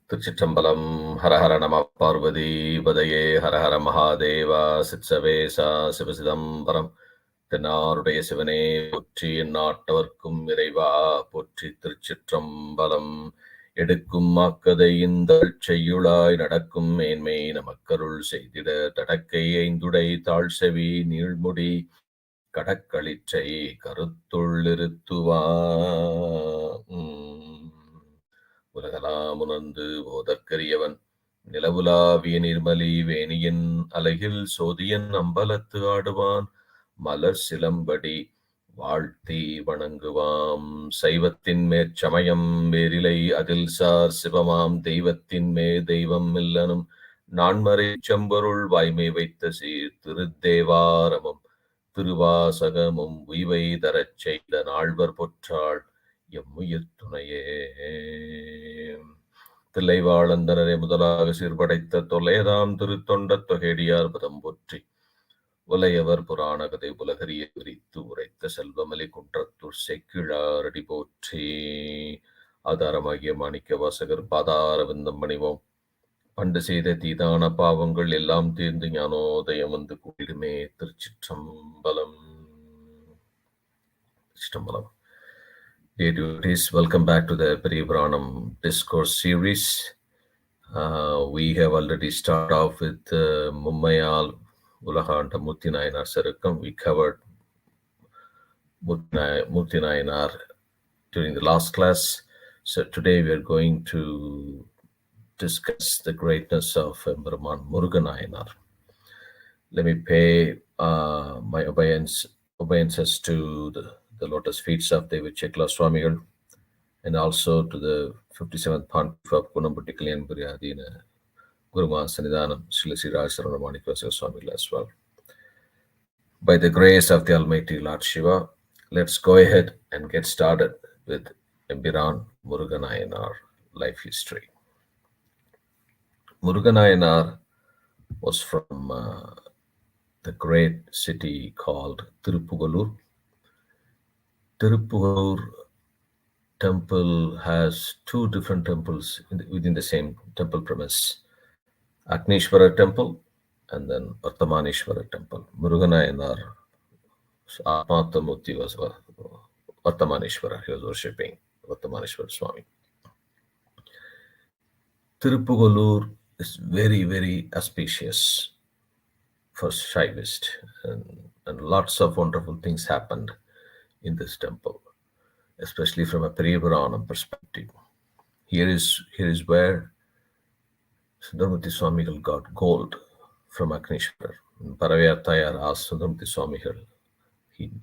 Thiruchitrambalam, Hara Hara Nama Parvati, Padaye, Hara Hara Mahadeva, Sitsavesa, Sivasidambaram, தென்னாருடைய சிவனே போற்றி எந்நாட்டவர்க்கும் இறைவா போற்றி திருச்சிற்றம்பலம் எடுக்கும் மாக்கதை இந்தள் செய்யுளாய் நடக்கும் மேன்மை நமக்கருள் செய்திட தடக்கை ஐந்துடை தாழ்செவி நீழ்முடி கடக்களிற்றை கருத்துள்ளிருத்துவா உலகலாம் உணர்ந்து ஓதற்கரியவன் நிலவுலாவிய நிர்மலி வேணியின் அலகில் சோதியன் அம்பலத்து ஆடுவான் மலர் சிலம்படி வாழ்த்தி வணங்குவாம் சைவத்தின் மேற்சமயம் வேரிலை அதில் சார் சிவமாம் தெய்வத்தின் தெய்வம் இல்லனும் நான்மறை செம்பொருள் வாய்மை வைத்த சீர் திருத்தேவாரமும் திருவாசகமும் உய்வை தரச் செய்த நால்வர் பொற்றாள் எம்முயிர் துணையே. தில்லைவாழந்தனரை முதலாக சீர்படைத்த தொல்லையதாம் திருத்தொண்ட தொகையடியார் பதம் போற்றி உலையவர் புராண கதை உலகறிய விரித்து உரைத்த செல்வமலி குன்றத்தூர் செக்கிழாரடி போற்றி. ஆதாரமாகிய மாணிக்க வாசகர் பாதார விந்தம் பணிவோம். பண்டு செய்த தீதான பாவங்கள் எல்லாம் தீர்ந்து ஞானோதயம் வந்து கூடிடுமே. திருச்சிற்றம்பலம். திருச்சிற்றம்பலம். Dear devotees, welcome back to the Periyapuranam Discourse series. We have already started off with Mummayal Ulahanta Nayanar Sarukam. We covered Nayanar during the last class. So today we are going to discuss the greatness of Empiran Muruga Nayanar. Let me pay my obeisances to the lotus feet of Thiruchitrambalam Swamigal, and also to the 57th Pontiff of Puranam Periyapuranam Gomathinayagam, Sri Rajasarana Swamigal as well. By the grace of the Almighty Lord Shiva, let's go ahead and get started with Empiran Muruga Nayanar life history. Muruga Nayanar was from the great city called Thirupugalur. Thirupugalur temple has two different temples within the same temple premise. Agnishwara temple and then Vartamaneshwara temple. Muruga Nayanar, Atmathamurti was Vartamaneshwara. He was worshipping Vartamaneshwara Swami. Thirupugalur is very, very auspicious for Shaivist, and lots of wonderful things happened in this temple, especially from a Periyapuranam perspective. Here is where Sundaramurti Swamigal got gold from Agnishwar. Paravayatayar asked Sundaramurti Swamigal,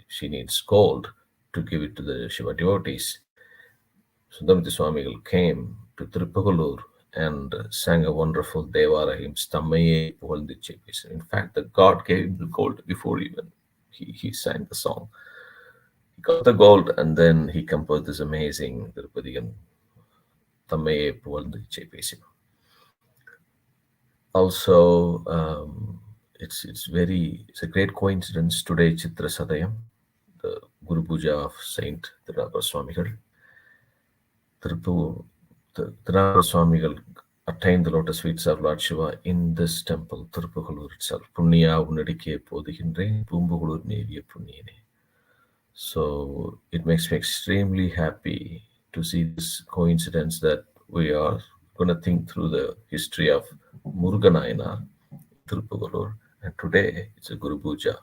she needs gold to give it to the Shiva devotees. Sundaramurti Swamigal came to Thirupugalur and sang a wonderful Devara hymn, Stammaye Puhaldichepis. In fact, the God gave him the gold before even he sang the song. He got the gold and then he composed this amazing Tirupadigan, Thammaye Puhaldichepis. Also, it's a great coincidence today, Chitra Sadayam, the Guru Puja of Saint Thiruchitrambalam Swamigal. Thiruchitrambalam Swamigal attained the lotus feet of Lord Shiva in this temple, Thirupugalur itself. Punniya unnadike podhindren Pumbugalur neviya punniyene. So it makes me extremely happy to see this coincidence that we are going to think through the history of Muruga Nayanar, Thirupugalur, and today it's a Guru Puja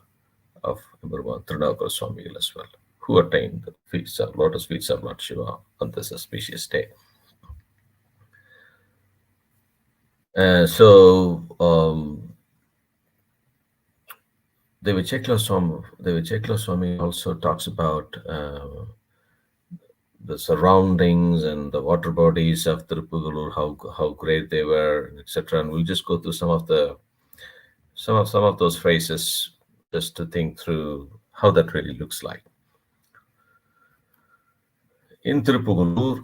of Empiran Thiruchitrambalam Swamigal as well, who attained the lotus feet of Lord Shiva on this auspicious day. Thiruchitrambalam Swami also talks about the surroundings and the water bodies of Thirupugalur, how great they were, etc. And we'll just go through some of those phrases just to think through how that really looks like. In Thirupugalur,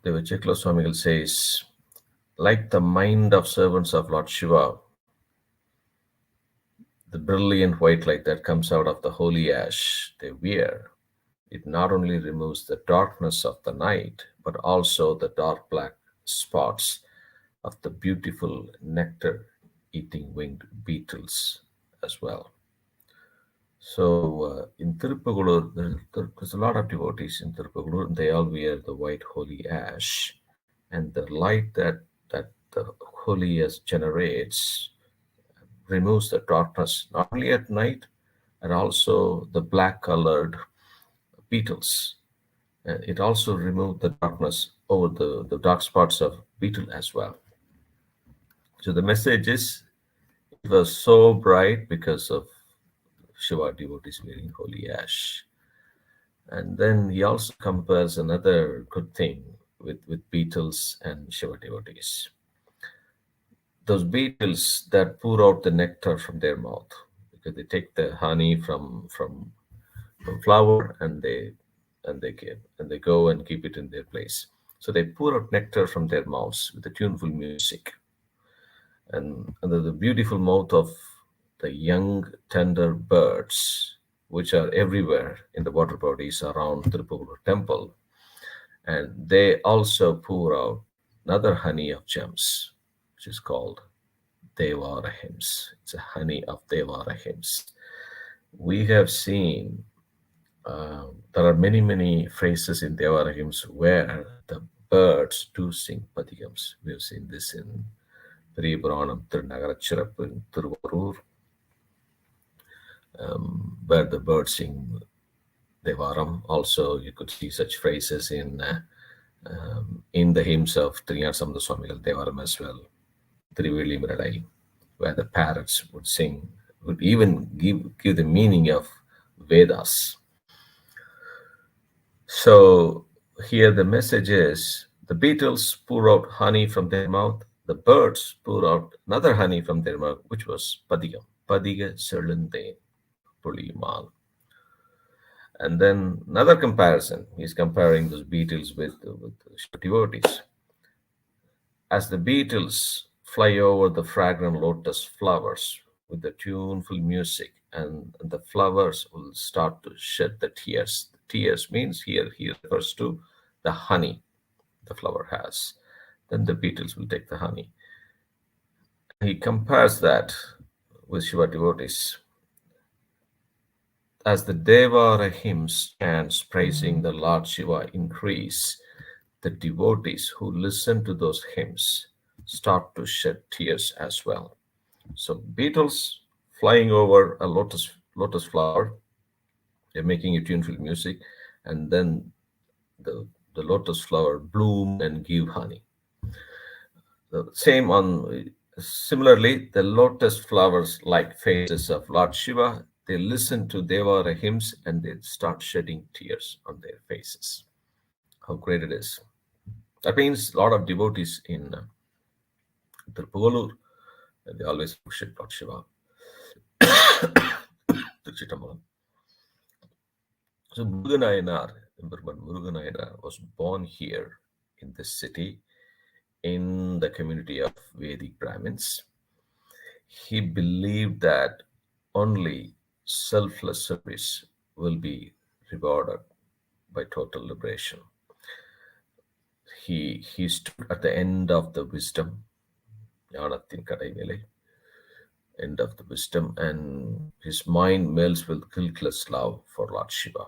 Thiruchitrambalam Swamigal says, like the mind of servants of Lord Shiva, the brilliant white light that comes out of the holy ash they wear, it not only removes the darkness of the night, but also the dark black spots of the beautiful nectar eating winged beetles as well. So in Tirupagulur, there's a lot of devotees in Tirupagulur. They all wear the white holy ash, and the light that the holy ash generates removes the darkness not only at night, and also the black colored beetles. And it also removed the darkness over the dark spots of beetle as well. So the message is it was so bright because of Shiva devotees wearing holy ash. And then he also compares another good thing with beetles and Shiva devotees. Those beetles that pour out the nectar from their mouth, because they take the honey from flower and they go and keep it in their place. So they pour out nectar from their mouths with a tuneful music. And under the beautiful mouth of the young tender birds, which are everywhere in the water bodies around Tirupagulur temple, and they also pour out another honey of gems, which is called Devara hymns. It's a honey of Devara hymns. We have seen there are many phrases in Devara hymns where the birds do sing padigams. We have seen this in Periyapuranam in Thiruvarur, where the birds sing Devaram. Also, you could see such phrases in the hymns of Trinyasambhada Swamigal Devaram as well, Triveli Miradai, where the parrots would sing, would even give the meaning of Vedas. So here the message is the beetles pour out honey from their mouth, the birds pour out another honey from their mouth, which was Padigam, Padiga Serlinde Pulimal. And then another comparison, he's comparing those beetles with devotees. As the beetles fly over the fragrant lotus flowers with the tuneful music, and the flowers will start to shed the tears. Tears means here he refers to the honey the flower has. Then the beetles will take the honey. He compares that with Shiva devotees. As the Devara hymns chants praising the Lord Shiva increase, the devotees who listen to those hymns start to shed tears as well. So beetles flying over a lotus flower, they're making a tuneful music, and then the lotus flower bloom and give honey. Similarly, the lotus flowers like faces of Lord Shiva, they listen to Devara hymns and they start shedding tears on their faces. How great it is. That means a lot of devotees in Tirupagulur, and they always worship Lord Shiva. Thiruchitrambalam. So Nayanar was born here in this city in the community of Vedic Brahmins. He believed that only selfless service will be rewarded by total liberation. He stood at the end of the wisdom, end of the wisdom, and his mind melts with guiltless love for Lord Shiva.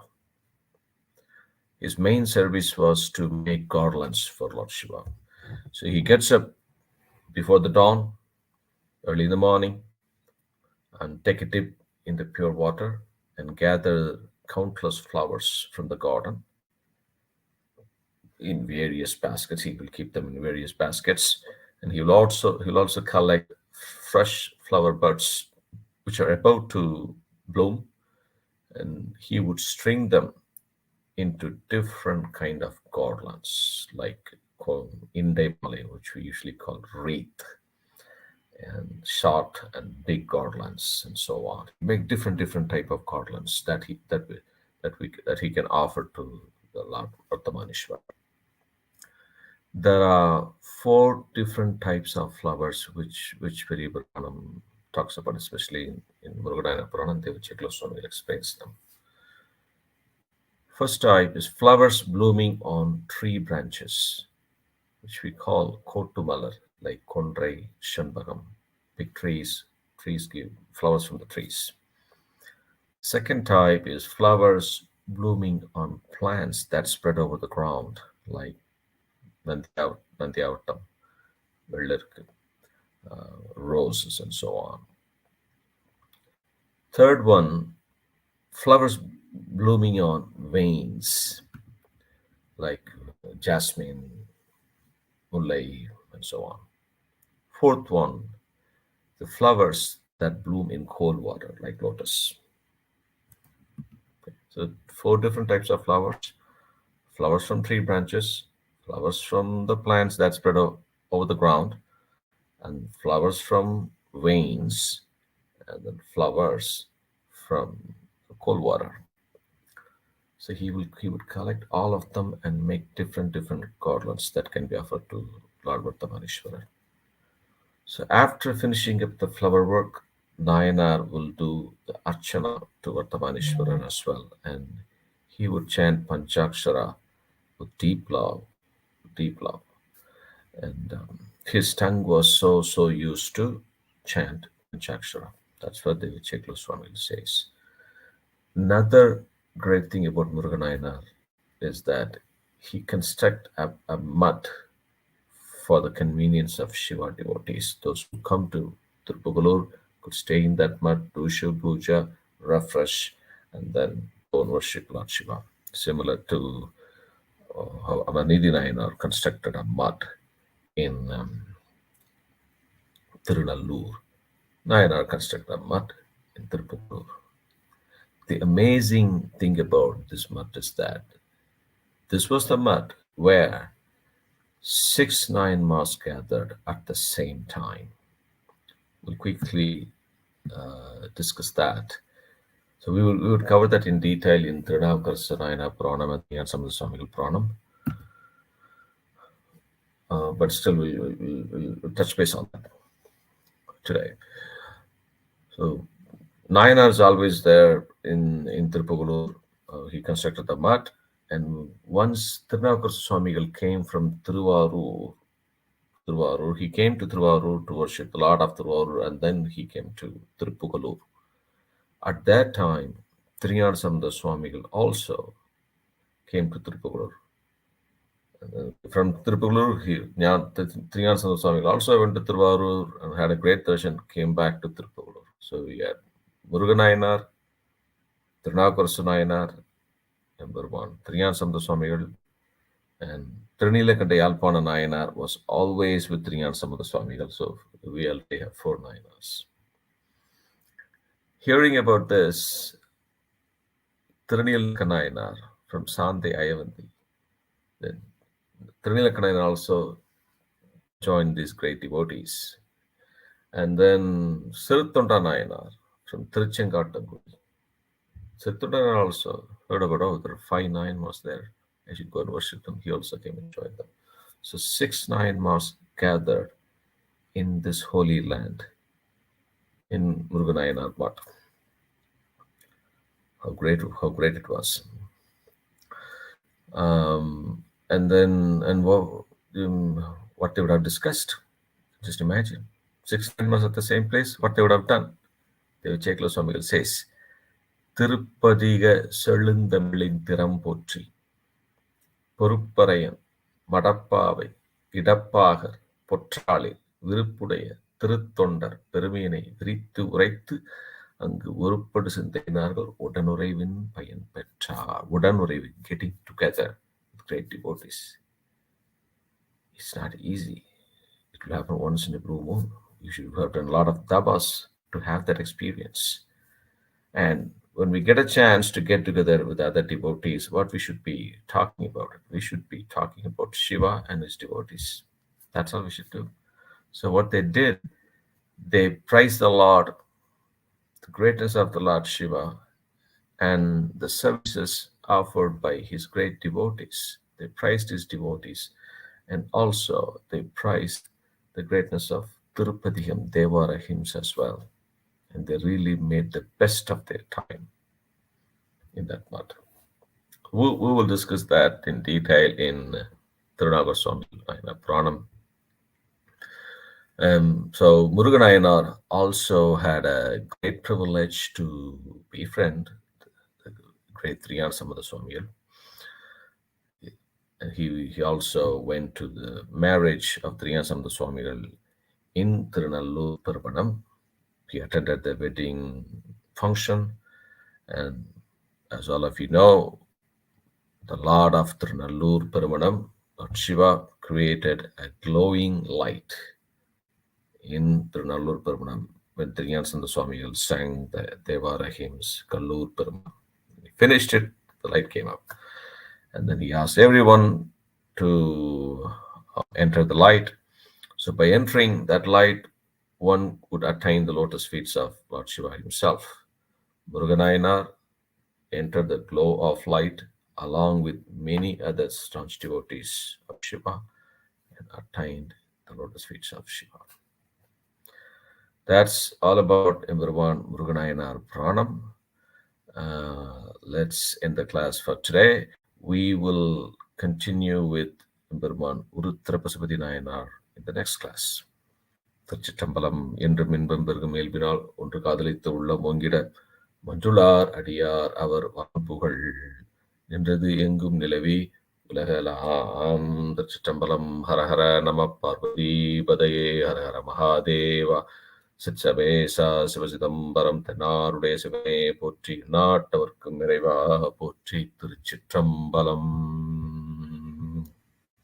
His main service was to make garlands for Lord Shiva. So he gets up before the dawn, early in the morning, and take a dip in the pure water and gather countless flowers from the garden in various baskets. He will keep them in various baskets, and he'll also collect fresh flower buds which are about to bloom, and he would string them into different kind of garlands, like in Nepali, which we usually call wreath, and short and big garlands, and so on. Make different type of garlands that he can offer to the Lord Vartamanishwar. There are 4 different types of flowers which Periyapuranam talks about, especially in Muruga Puranam. Thiruchitrambalam Swami explains them. First type is flowers blooming on tree branches. which we call Kotumalar, like Kondrai, Shanbagam. Big trees give flowers from the trees. Second type is flowers blooming on plants that spread over the ground, like Nandiyavattam, Vellerku, roses, and so on. Third one, flowers blooming on veins, like jasmine, mullai, and so on. Fourth one, the flowers that bloom in cold water, like lotus. So, four different types of flowers: flowers from tree branches, flowers from the plants that spread over the ground, and flowers from veins, and then flowers from cold water. So he would collect all of them and make different garlands that can be offered to Lord Vartamanishwara. So after finishing up the flower work, Nayanar will do the archana to Vartamanishwaran as well, and he would chant Panchakshara with deep love, and his tongue was so used to chant Panchakshara. That's what the Cheklo Swami says. Another great thing about Muruga Nayanar is that he construct a mud for the convenience of Shiva devotees. Those who come to Tirupugalur could stay in that mud, do Shiva Puja, refresh, and then go and worship Lord Shiva. Similar to how Amanidi Nayanar constructed a mud in Tirunallur. Nayanar constructed a mud in Tirupugalur. The amazing thing about this mud is that this was the mud where 6 Nayanmars gathered at the same time. We'll quickly discuss that. So we would cover that in detail in Thiruchitrambalam Puranam and some of the Swamigal Puranam. But still, we'll touch base on that today. So Nayanar is always there in Tirupugalur. He constructed the mud, and once Thirunavukkar Swamigal came from Thiruvarur, he came to Thiruvarur to worship the Lord of Thiruvarur, and then he came to Tirupugalur. At that time, Thiruñānasamutha Swamigal also came to Tirupugalur. From Tirupugalur, Thiruñānasamutha Swamigal also went to Thiruvarur and had a great darshan, came back to Tirupugalur. So we had Muruga Nayanar, Thirunavukkar Nayanar, number one, Thiruñānasamutha Swamigal, and Tirunilakanta Yalpana Nayanar was always with Thiruñānasamutha Swamigal. So we already have 4 Nayanars. Hearing about this, Tirunilakanta Nayanar from Sante Ayavanti, then Tirunilakanta Nayanar also joined these great devotees. And then Siruthonda Nayanar from Tiruchengattaguri. Siruthonda Nayanar also heard about, oh, there are 5 Nayanmars there. I should go and worship them. He also came and joined them. So 6 Nayanmars gathered in this holy land in Muruga Nayanar Math. How great it was. And what they would have discussed. Just imagine. 6 Nayanmars at the same place, what they would have done. The Cheklo Swamigal says, Tirupadiga Selundamilin Tiram Potri, Poruparayan, Madapavai, Idappagar, Potrali, Virupuடைய, திருத்தொண்டர் பெருமையினை விரித்து உரைத்து அங்கு ஒருப்படு சிந்தையினார்கள் உடனுறைவின் பயன் பெற்றார். உடனுறைவின், getting together with great devotees. It's not easy. It will happen once in a blue moon. You should have done a lot of dabas to have that experience. And when we get a chance to get together with other devotees, what we should be talking about? We should be talking about Shiva and his devotees. That's all we should do. So what they did, they praised the Lord, the greatness of the Lord Shiva, and the services offered by his great devotees. They praised his devotees, and also they praised the greatness of Tirupadiham, Devara hymns as well. And they really made the best of their time in that matter. We will discuss that in detail in Thirunagar Swami Puranam. So Muruga Nayanar also had a great privilege to befriend the great Triyan Samada Swamigal. He also went to the marriage of Triyan Samada Swamigal in Tirunallur Puranam. He attended the wedding function, and as all of you know, the Lord of Tirunallur Puranam, Lord Shiva, created a glowing light in Tirunallur Puranam when Triyanasanda Swamigal sang the Devara hymns, Kallur Puranam. He finished it, the light came up. And then he asked everyone to enter the light. So by entering that light, one would attain the lotus feet of Lord Shiva himself. Muruga Nayanar entered the glow of light along with many other staunch devotees of Shiva and attained the lotus feet of Shiva. That's all about Empiran Muruga Nayanar Puranam. Let's end the class for today. We will continue with Empiran Urutrapasapati Nayanar in the next class. Thiruchitrambalam என்றும் இன்பம் பெருகும் இயல்பினால் ஒன்று காதலித்து உள்ளம் ஓங்கிட மஞ்சுளார் அடியார் அவர் வான்புகழ் நின்றது எங்கும் நிலவி உலகலாம். திருச்சிற்றம்பலம். ஹரஹர நம பார்வதி பதையே. ஹரஹர மகாதேவா. சிற்சபேசா சிவசிதம்பரம் தென்னாருடைய சிவமே போற்றி. நாட்டவர்க்கும் நிறைவா போற்றி. திருச்சிற்றம்பலம்.